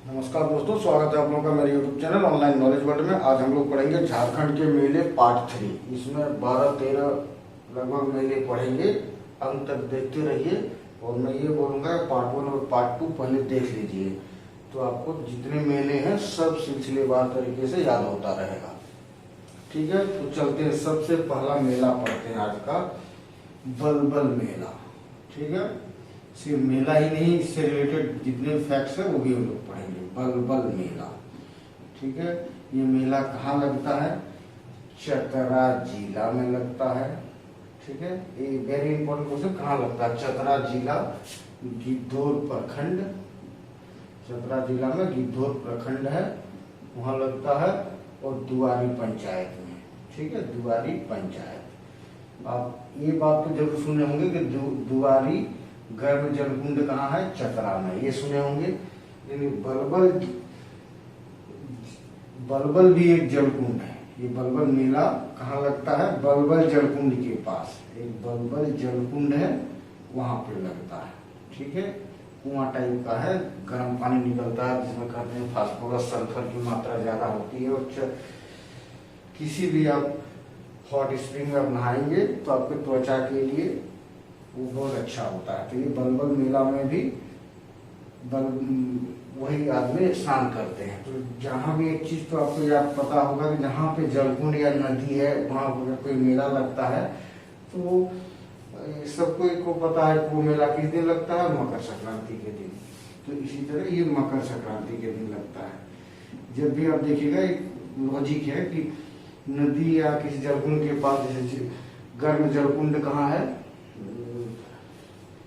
नमस्कार दोस्तों, स्वागत है आप लोगों का मेरे YouTube channel online knowledge world में। आज हम लोग पढ़ेंगे झारखंड के मेले पार्ट 3। इसमें 12-13 लगभग मेले पढ़ेंगे। अंत तक देखते रहिए और मैं ये बोलूँगा पार्ट 1 और पार्ट 2 पहले देख लीजिए, तो आपको जितने मेले हैं सब सिलसिलेवार तरीके से याद होता रहेगा। ठीक है, तो चलते हैं। सबसे पहला मेला पढ़ते हैं आज का, बलबल मेला। ठीक है, सिर्फ मेला ही नहीं, इससे रिलेटेड जितने फैक्ट्स हैं वो भी हम लोग पढ़ेंगे। बलबल मेला, ठीक है। ये मेला कहाँ लगता है? चतरा जिला में लगता है। ठीक है, ये वेरी इंपॉर्टेंट क्वेश्चन। कहाँ लगता है? चतरा जिला, गिद्धौर प्रखंड। चतरा जिला में गिद्धौर प्रखंड है, वहाँ लगता है। और दुआरी पंचायत में। ठीक है, दुआरी पंचायत। आप ये बात तो जरूर सुने होंगे कि दुआरी गर्म जलकुंड कहाँ है? चतरा में, ये सुने होंगे। लेकिन बलबल भी एक जलकुंड है। ये बलबल मेला कहाँ लगता है? बलबल जलकुंड के पास एक बलबल जलकुंड है, वहां पे लगता है। ठीक है, कुआं टाइप का है, गर्म पानी निकलता है जिसमें कहते हैं फास्फोरस सल्फर की मात्रा ज्यादा होती है। और किसी भी आप हॉट स्प्रिंग में आप नहाएंगे तो आपके त्वचा के लिए वो बहुत अच्छा होता है। तो ये बलबल मेला में भी वही आदमी स्नान करते हैं। तो जहाँ भी एक चीज तो आपको याद पता होगा कि जहाँ पे जलकुंड या नदी है वहाँ अगर कोई मेला लगता है तो सबको को पता है कि वो मेला किस दिन लगता है? मकर संक्रांति के दिन। तो इसी तरह ये मकर संक्रांति के दिन लगता है। जब भी आप देखिएगा, एक लॉजिक है कि नदी या किसी जलकुंड के पास, जैसे गर्म जलकुंड कहाँ है?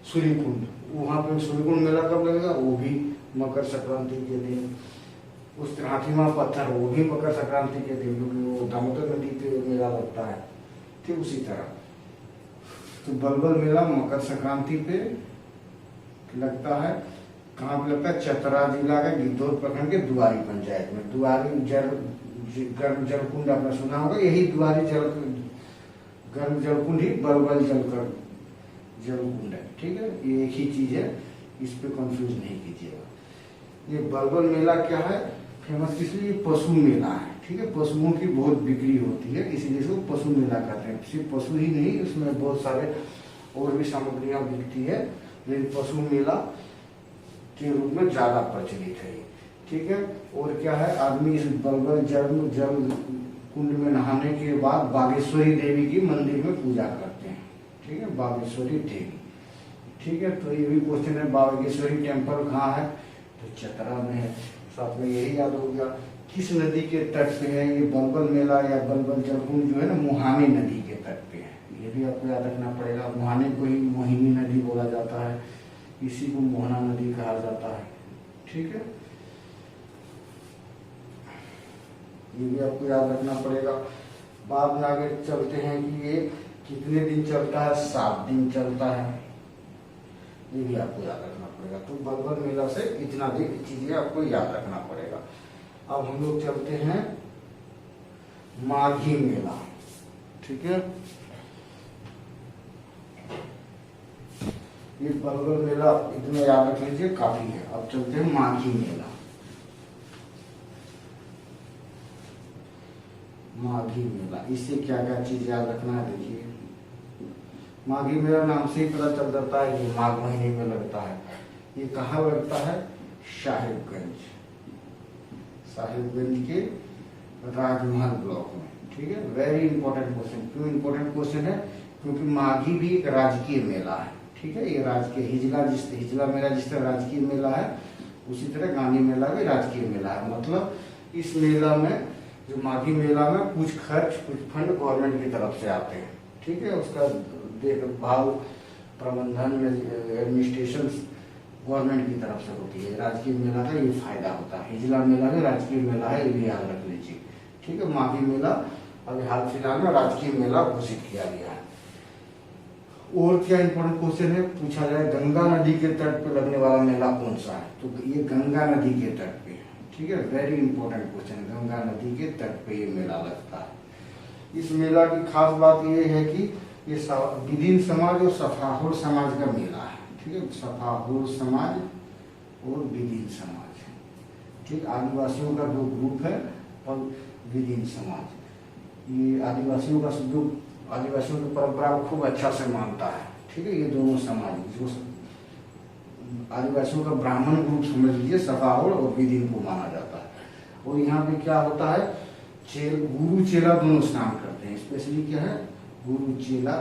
सूर्यकुंड। वहां पे सूर्यकुंड मेला कब लगेगा? वो भी मकर संक्रांति के दिन। उस हाथीमा पत्थर, वो भी मकर संक्रांति के दिन, क्योंकि वो दामोदर नदी पे मेला लगता है। ठीक उसी तरह तो बलबल मेला मकर संक्रांति पे लगता है। कहाँ पे लगता है? चतरा जिला के गिद्धौर प्रखंड के दुआरी पंचायत में। दुआरी गर्म जलकुंड आपने सुना होगा, यही दुआरी गर्म जलकुंड ही बलबल जलकुंड है। ठीक है, ये एक ही चीज है, इस पे कंफ्यूज नहीं कीजिएगा। ये बलबल मेला क्या है? फेमस इसलिए पशु मेला है। ठीक है, पशुओं की बहुत बिक्री होती है, इसीलिए इसको पशु मेला कहते हैं। सिर्फ पशु ही नहीं, उसमें बहुत सारे और भी सामग्रियां बिकती है, लेकिन पशु मेला के रूप में ज्यादा प्रचलित है। ठीक है, और क्या है? आदमी इस बलबल जल कुंड में नहाने के बाद बागेश्वरी देवी की मंदिर में पूजा करते हैं। ठीक है, बागेश्वरी देवी। ठीक है, तो ये भी क्वेश्चन है, बागेश्वरी टेम्पल कहाँ है? तो चतरा में है। साथ में यही याद हो गया किस नदी के तट पे है ये बलबल मेला या बलबल जलकुंड जो है ना, मुहानी नदी के तट पे है। ये भी आपको याद रखना पड़ेगा। मुहानी को ही मोहिनी नदी बोला जाता है, इसी को मोहना नदी कहा जाता है। ठीक है, ये भी आपको याद रखना पड़ेगा। बाद में आगे चलते हैं कि ये कितने दिन चलता है? 7 दिन चलता है। ये भी आपको याद रखना पड़ेगा। तो बलबल मेला से इतना चीजें आपको याद रखना पड़ेगा। अब हम लोग चलते हैं माघी मेला। ठीक है, ये बलबल मेला इतना याद रख लीजिए, काफी है। अब चलते हैं माघी मेला। माघी मेला, इससे क्या क्या चीज याद रखना है? देखिए, माघी मेला नाम से ही पता चल जाता है कि माघ महीने में लगता है। ये कहाँ लगता है? साहिबगंज। साहिबगंज के राजमहल ब्लॉक में। ठीक है, वेरी इंपॉर्टेंट क्वेश्चन। क्यों इंपॉर्टेंट क्वेश्चन है? क्योंकि माघी भी एक राजकीय मेला है। ठीक है, ये राजकीय हिजला मेला जिस तरह राजकीय मेला है, उसी तरह गांधी मेला भी राजकीय मेला है। मतलब इस मेला में, जो माघी मेला में कुछ खर्च, कुछ फंड गवर्नमेंट की तरफ से आते हैं। ठीक है, उसका देखभाल, प्रबंधन में एडमिनिस्ट्रेशन गवर्नमेंट की तरफ से होती है। राजकीय मेला का ये फायदा होता है। हिजला मेला भी राजकीय मेला है, ये भी याद रख लीजिए। ठीक है, माघी मेला अभी हाल फिलहाल में राजकीय मेला घोषित किया गया है। और क्या इंपॉर्टेंट क्वेश्चन है पूछा जाए? गंगा नदी के तट पर लगने वाला मेला कौन सा है? तो ये गंगा नदी के तट पे है। ठीक है, वेरी इंपॉर्टेंट क्वेश्चन। गंगा नदी के तट पे ये मेला लगता है। इस मेला की खास बात ये है कि ये विदीन समाज और सफाहुर समाज का मेला है। ठीक है, सफाहुर समाज और विदीन समाज। ठीक, आदिवासियों का जो ग्रुप है पग विदीन समाज, ये आदिवासियों की परंपरा को खूब अच्छा से मानता है। ठीक है, ये दोनों समाज जो आदिवासियों का ब्राह्मण ग्रुप समझ लीजिए, सफाहोड़ और विदीन को माना जाता है। और यहाँ पे क्या होता है, गुरु चेला दोनों स्नान करते हैं। स्पेशली क्या है, गुरु चेला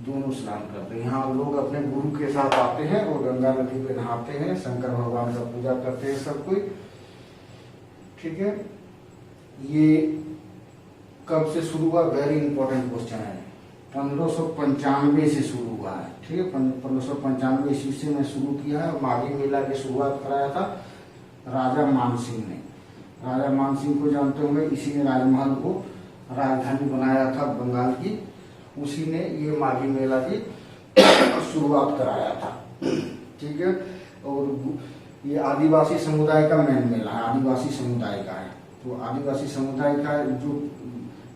दोनों स्नान करते हैं। यहाँ लोग अपने गुरु के साथ आते हैं और गंगा नदी पे नहाते हैं, शंकर भगवान का पूजा करते हैं सब कोई। ठीक है, ये कब से शुरू हुआ, वेरी इंपॉर्टेंट क्वेश्चन है। 1595 से शुरू हुआ है। ठीक है, 1595 ईस्वी से मैं शुरू किया है। माघी मेला की शुरुआत कराया था राजा मानसिंह ने। राजा मानसिंह को जानते होंगे, इसी ने राजमहल को राजधानी बनाया था बंगाल की, उसी ने ये माघी मेला की शुरुआत कराया था। ठीक है, और ये आदिवासी समुदाय का मेन मेला है, आदिवासी समुदाय का है। तो आदिवासी समुदाय का जो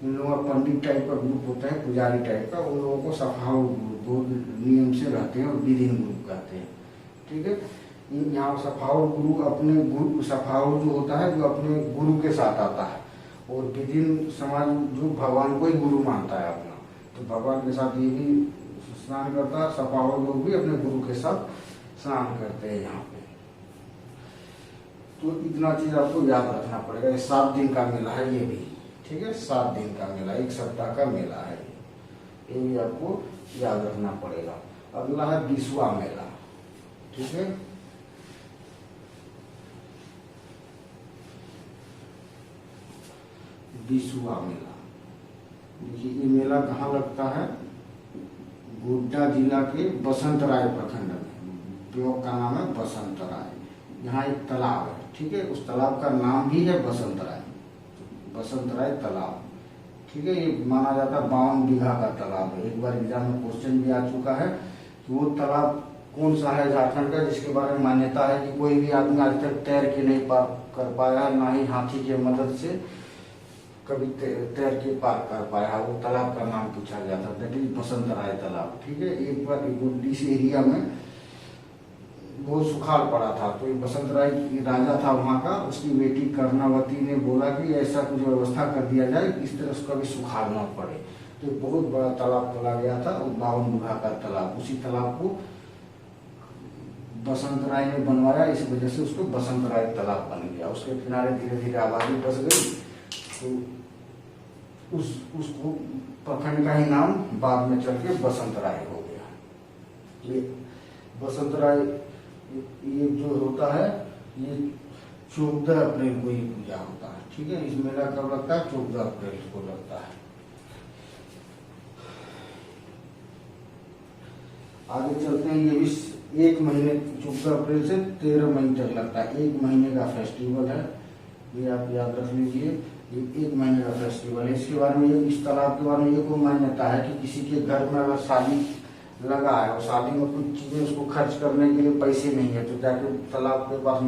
इन लोगों का पंडित टाइप का ग्रुप होता है, पुजारी टाइप का, उन लोगों को सफाओ नियम से रहते हैं और विदीन ग्रुप कहते हैं। ठीक है, यहाँ सफाओ गुरु अपने गुरु, सफाओ जो होता है जो अपने गुरु के साथ आता है, और विदीन समाज जो भगवान को ही गुरु मानता है अपना, तो भगवान के साथ ये भी स्नान करता है। सफाओ लोग भी अपने गुरु के साथ स्नान करते हैं यहाँ पे। तो इतना चीज आपको याद रखना पड़ेगा। ये 7 दिन का मेला है ये भी। ठीक है, 7 दिन का मेला, 1 सप्ताह का मेला है, ये भी आपको याद रखना पड़ेगा। अगला है बिसवा मेला। ठीक है, बिसवा मेला, देखिए ये मेला कहाँ लगता है, गोड्डा जिला के बसंतराय प्रखंड में। ब्लॉक का नाम है बसंतराय। यहाँ एक तालाब है। ठीक है, उस तालाब का नाम भी है बसंतराय, बसंतराय तालाब। ठीक है, ये माना जाता है 52 बीघा का तालाब है। एक बार एग्जाम में क्वेश्चन भी आ चुका है कि वो तालाब कौन सा है झारखंड का, जिसके बारे में मान्यता है कि कोई भी आदमी आज तक तैर के नहीं पार कर पाया, ना ही हाथी के मदद से कभी तैर के पार कर पाया। वो तालाब का नाम पूछा गया था, दैट इज बसंतराय तालाब। ठीक है, एक बार इस एरिया में बहुत सुखाड़ पड़ा था, तो ये बसंतराय राजा था वहाँ का, उसकी बेटी कर्णावती ने बोला कि ऐसा कुछ व्यवस्था कर दिया जाए, इस तरह उसका भी सुखाड़ ना पड़े। तो बहुत बड़ा तालाब खोला गया था, और 52 बीघा का तालाब। उसी तालाब को बसंतराय ने बनवाया, इस वजह से उसको बसंतराय तालाब बन गया। उसके किनारे धीरे धीरे आबादी बस गई, तो उसको प्रखंड का ही नाम बाद में चल के बसंतराय हो गया। ये बसंतराय ये जो होता है, ये 14 अप्रैल को ये पूजा होता है। ठीक है, इस मेला कब लगता है, 14 अप्रैल को लगता है। आगे चलते हैं, ये भी 1 महीने, 14 अप्रैल से 13 मई तक लगता है। 1 महीने का फेस्टिवल है, ये आप याद रख लीजिए। ये 1 महीने का फेस्टिवल है। इसके बारे में, इस तालाब के बारे में ये को मान्यता है कि किसी के घर में अगर शादी लगा है और शादी में कुछ चीजें उसको खर्च करने के लिए पैसे नहीं है, तो जाके तालाब के पास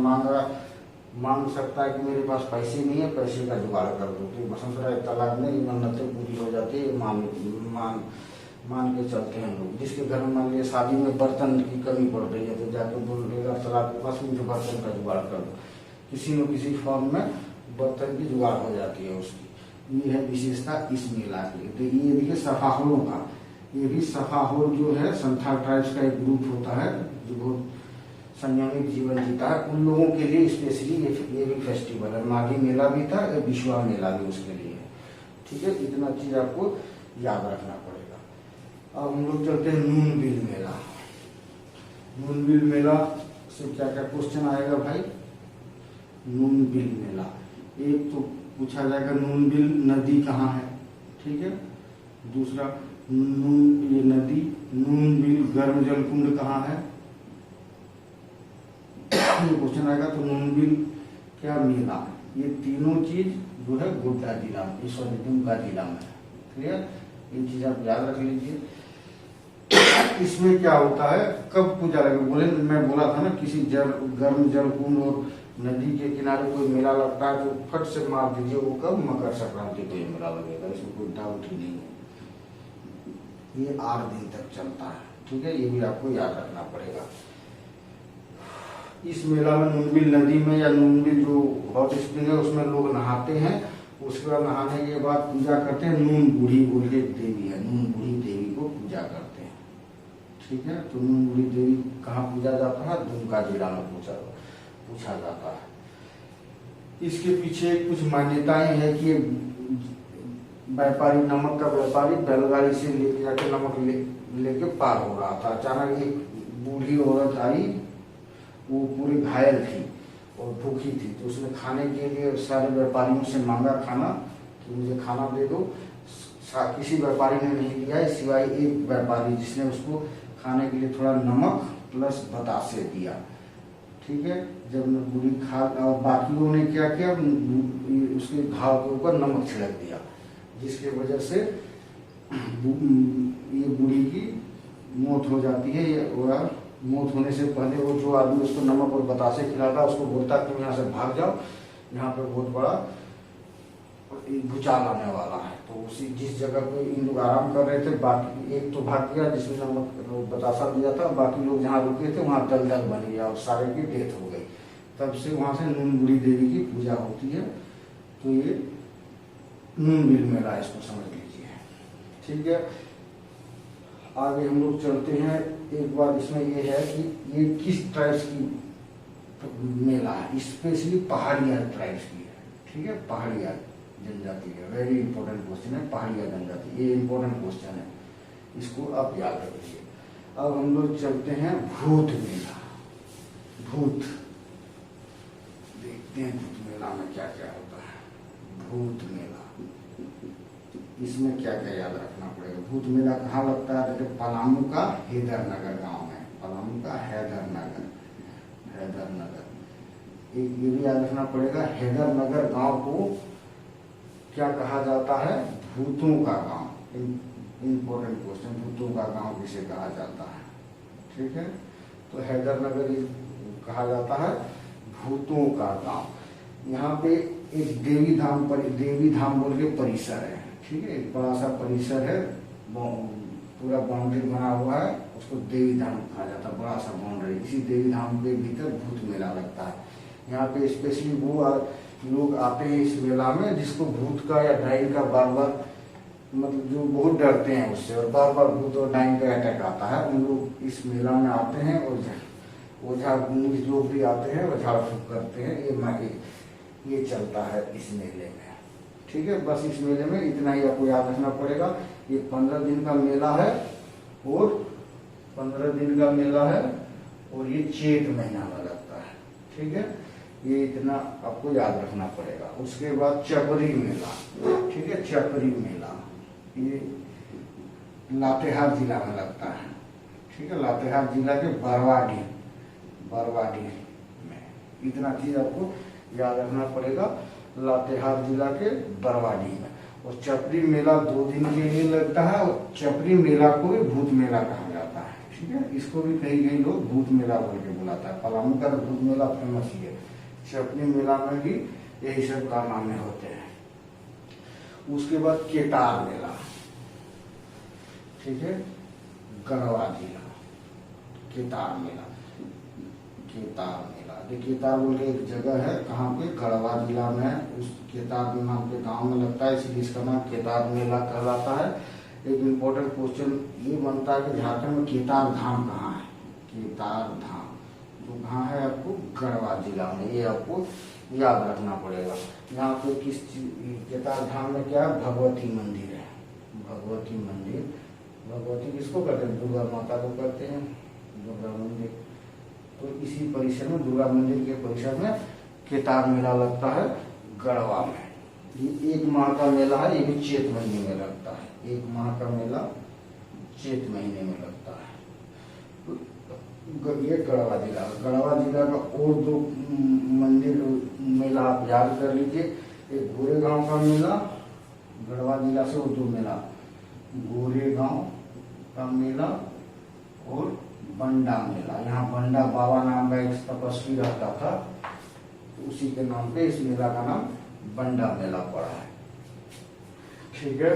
मांग सकता है कि मेरे पास पैसे नहीं है, पैसे का जुगाड़ कर दो। तो बसंतराय तालाब में ये मन्नतें पूरी हो जाती है, मान के चलते हैं लोग। जिसके घर में मान लिया शादी में बर्तन की कमी पड़ रही है, तो जाके बोलेगा तालाब के पास मुझे बर्तन का जुगाड़ कर दो। किसी न किसी फॉर्म में बर्तन की जुगाड़ हो जाती है उसकी। ये है विशेषता इस मेला की। तो ये देखिए सफाहोरों का, ये भी सफाहोर जो है संथाल ट्राइब्स का एक ग्रुप होता है जो बहुत संयमित जीवन जीता है। उन लोगों के लिए स्पेशली ये भी फेस्टिवल है। माघी मेला भी था, ये बिसवा मेला भी उसके लिए है। ठीक है, इतना चीज आपको याद रखना पड़ेगा। अब हम लोग चलते हैं नूनबिल मेला। नूनबिल मेला से क्या क्या क्वेश्चन आएगा भाई। नूनबिल मेला, एक तो पूछा जाएगा नूनबिल नदी कहाँ है। ठीक है, दूसरा ये नदी नूनबिल गर्म जल कुंड कहाँ है, ये क्वेश्चन आएगा। तो नूनबिल क्या मेला, ये तीनों चीज जो है गोड्डा जिला में, दुमका जिला में। क्लियर, ये चीज आप याद रख लीजिए। इसमें क्या होता है, कब पूजा लगे, बोले मैं बोला था ना, किसी गर्म जल कुंड और नदी के किनारे कोई मेला लगता है, तो फट से मार दीजिए वो कब, मकर संक्रांति को ये मेला लगेगा, इसमें कोई डाउट ही नहीं है। ये 8 दिन तक चलता है। ठीक है, ये भी आपको याद रखना पड़ेगा। इस मेला में नूनबिल नदी में या नूनबिल जो हॉट स्प्रिंग है उसमें लोग नहाते हैं। उसके बाद नहाने के बाद पूजा करते हैं। नून बूढ़ी बोल के देवी है, नून बूढ़ी देवी को पूजा करते हैं। ठीक है, तो नून बूढ़ी देवी कहाँ पूजा जाता है? दुमका जिला में पूछा जाता है। इसके पीछे कुछ मान्यताएं हैं कि व्यापारी, नमक का व्यापारी बैलगाड़ी से लेके जाके नमक लेके पार हो रहा था। अचानक एक बूढ़ी औरत आई, वो पूरी घायल थी और भूखी थी, तो उसने खाने के लिए सारे व्यापारियों से मांगा खाना कि मुझे खाना दे दो। किसी व्यापारी ने नहीं दिया सिवाय एक व्यापारी, जिसने उसको खाने के लिए थोड़ा नमक प्लस बतासे दिया। ठीक है, जब बूढ़ी खा, और बाकियों ने क्या किया, उसके घाव के ऊपर नमक छिड़क दिया, जिसके वजह से ये बूढ़ी की मौत हो जाती है। या मौत होने से पहले वो जो आदमी उसको नमक और बतासे खिलाता उसको बोलता कि यहाँ से भाग जाओ, यहाँ पे बहुत बड़ा भूचाल आने वाला है। तो उसी जिस जगह पे इन लोग आराम कर रहे थे, बाकी एक तो भाग गया जिसने नमक बतासा दिया था, बाकी लोग जहाँ रुके थे वहाँ दलदल बन गया और सारे की डेथ हो गई। तब से वहाँ से नून बूढ़ी देवी की पूजा होती है। तो ये नूनबिल मेला, इसको समझ लीजिए। ठीक है, आगे हम लोग चलते हैं। एक बार इसमें ये है कि ये किस ट्राइब्स की मेला है, स्पेशली पहाड़िया ट्राइब्स की है। ठीक है, पहाड़िया जनजाति है। वेरी इंपॉर्टेंट क्वेश्चन है, पहाड़िया जनजाति, ये इंपॉर्टेंट क्वेश्चन है, इसको आप याद रखिए। अब हम लोग चलते हैं भूत मेला। भूत देखते हैं भूत मेला में क्या क्या होता है। भूत मेला, इसमें क्या क्या याद रखना पड़ेगा। भूत मेला कहाँ लगता है? देखिए, पलामू का हैदरनगर गांव में, पलामू का हैदरनगर। एक ये भी याद रखना पड़ेगा, हैदरनगर गांव को क्या कहा जाता है? भूतों का गांव। इंपॉर्टेंट क्वेश्चन, भूतों का गांव किसे कहा जाता है? ठीक है, तो हैदरनगर कहा जाता है भूतों का गांव। यहाँ पे एक देवी धाम बोल के परिसर है। ठीक है, एक बड़ा सा परिसर है, पूरा बाउंड्री बना हुआ है, उसको देवी धाम कहा जाता है, बड़ा सा बाउंड्री। इसी देवी धाम के भीतर भूत मेला लगता है। यहाँ पे स्पेशली वो लोग आते हैं इस मेला में जिसको भूत का या डाइन का बार बार, मतलब जो बहुत डरते हैं उससे और बार बार भूत और डाइन का अटैक आता है, उन लोग इस मेला में आते हैं और ओझा गुंज जो भी आते हैं वो झाड़ फूक करते हैं। ये चलता है इस मेले में। ठीक है, बस इस मेले में इतना ही आपको याद रखना पड़ेगा। ये 15 दिन का मेला है और 15 दिन का मेला है और ये चैत महीना में लगता है। ठीक है, ये इतना आपको याद रखना पड़ेगा। उसके बाद चपरी मेला। ठीक है, चपरी मेला ये लातेहार जिला में लगता है। ठीक है, लातेहार जिला के बरवाडी में, इतना चीज आपको याद रखना पड़ेगा। लातेहार जिला के बरवाडी में। और चपरी मेला 2 दिन के लिए लगता है और चपरी मेला को भी भूत मेला कहा जाता है। ठीक है, इसको भी कई लोग भूत मेला बोल के बुलाता है। पलामू का भूत मेला फेमस ही है, चपरी मेला में भी यही सब कारनामे होते हैं। उसके बाद केतार मेला। ठीक है, गढ़वा जिला, केतार मेला। केतार बोल के एक जगह है, कहाँ पे? गढ़वा जिला में। उस केतार नाम के गांव में लगता है, इसलिए इसका नाम केतार मेला कहलाता है। एक इम्पोर्टेंट क्वेश्चन ये बनता है कि झारखंड में केतार धाम कहाँ है? केतार धाम जो कहाँ है आपको? गढ़वा जिला में। ये आपको याद रखना पड़ेगा। यहाँ पे किस केतार धाम में क्या है? भगवती मंदिर है। भगवती मंदिर, भगवती किसको कहते हैं? दुर्गा माता को कहते हैं, दुर्गा मंदिर। तो इसी परिसर में, दुर्गा मंदिर के परिसर में केतार मेला लगता है गढ़वा में। ये 1 माह का मेला है, ये भी चैत महीने में लगता है। 1 माह का मेला चैत महीने में लगता है। तो ये गढ़वा जिला का और 2 मंदिर मेला आप याद कर लीजिए। एक गोरेगांव का मेला, गढ़वा जिला से 2 मेला, गोरेगांव का मेला और बंडा मेला। यहाँ बंडा बाबा नाम का एक तपस्वी रहता था, तो उसी के नाम पे इस मेला का नाम बंडा मेला पड़ा है। ठीक है,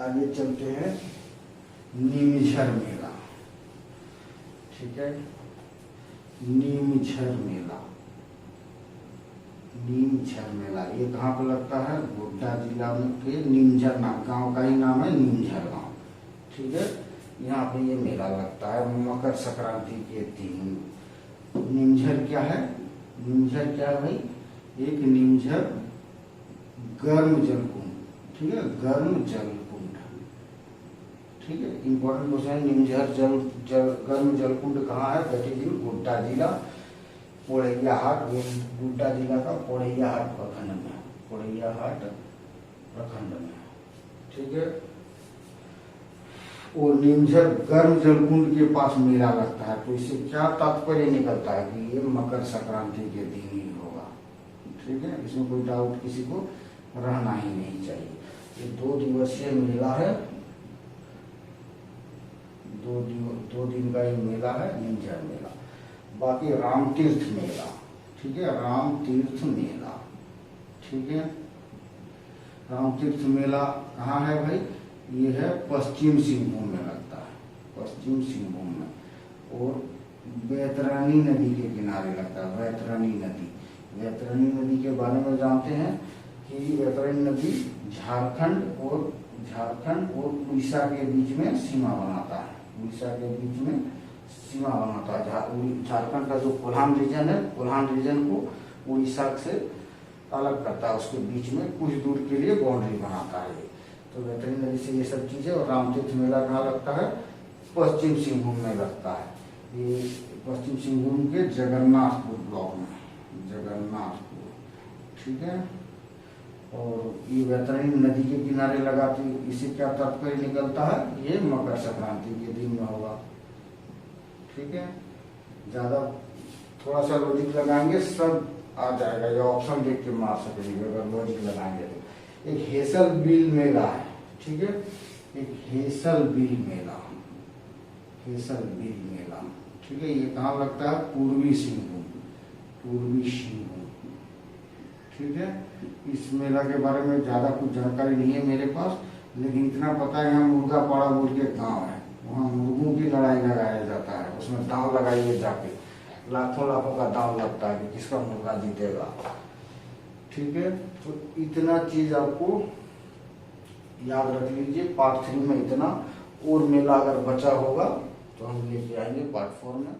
आगे चलते हैं। नीमझर मेला, ठीक है, नीमझर मेला। नीमझर मेला ये कहाँ पे लगता है? गोड्डा जिला में के नीमझर नाम गांव का ही नाम है, नीमझर गांव, ठीक है। यहाँ पे ये मेला लगता है मकर संक्रांति के दिन। नीमझर क्या है? नीमझर क्या है भाई? एक नीमझर गर्म जलकुंड, ठीक है, गर्म जलकुंड, ठीक है। इंपॉर्टेंट क्वेश्चन है, नीमझर गर्म जलकुंड कहाँ है? दैट इज इन गोड्डा जिला, पोड़ैयाहाट, गोड्डा जिला का पोड़ैयाहाट प्रखंड में, पोड़ैयाहाट प्रखंड में, ठीक है। और नीमझर गर्म जलकुंड के पास मेला लगता है, तो इससे क्या तात्पर्य निकलता है कि ये मकर संक्रांति के दिन ही होगा, ठीक है। इसमें कोई डाउट किसी को रहना ही नहीं चाहिए। ये 2 दिवसीय मेला है, 2 दिन का ये मेला है, नीमझर मेला। बाकी राम तीर्थ मेला, ठीक है, राम तीर्थ मेला, ठीक है। राम तीर्थ मेला कहाँ है भाई? ये है पश्चिम सिंहभूम में लगता है, पश्चिम सिंहभूम में, और बैतरणी नदी के किनारे लगता है। बैतरणी नदी, बैतरणी नदी के बारे में जानते हैं कि बैतरणी नदी झारखंड और उड़ीसा के बीच में सीमा बनाता है, उड़ीसा के बीच में सीमा बनाता है। झारखंड का जो कोल्हान रीजन है, कोल्हान रीजन को उड़ीसा से अलग करता है, उसके बीच में कुछ दूर के लिए बाउंड्री बनाता है। तो बैतरणी नदी से ये सब चीजें। और रामतीर्थ मेला कहाँ लगता है? पश्चिम सिंहभूम में लगता है। ये पश्चिम सिंहभूम के जगन्नाथपुर ब्लॉक में, जगन्नाथपुर, ठीक है। और ये बैतरणी नदी के किनारे लगाती, इससे क्या तात्पर्य निकलता है? ये मकर संक्रांति के दिन में होगा, ठीक है। ज्यादा थोड़ा सा लॉजिक लगाएंगे सब आ जाएगा, ये ऑप्शन देख के मार सकेंगे अगर लॉजिक लगाएंगे तो। एक हेसल बिल मेला है, ठीक है, एक हेसल बिल मेला, हेसल बिल मेला, ठीक है। ये कहाँ लगता है? पूर्वी सिंहभूम, पूर्वी सिंहभूम, ठीक है। इस मेला के बारे में ज्यादा कुछ जानकारी नहीं है मेरे पास, लेकिन इतना पता है यहाँ मुर्गापाड़ा बोल के गाँव है, वहाँ मुर्गों की लड़ाई लगाया जाता है। उसमें दांव लगाइए जाके, लाखों का दांव लगता है कि किसका मुर्गा जीतेगा, ठीक है। तो इतना चीज आपको याद रख लीजिए। पार्ट 3 में इतना, और मेला अगर बचा होगा तो हम लेके आएंगे पार्ट 4 में।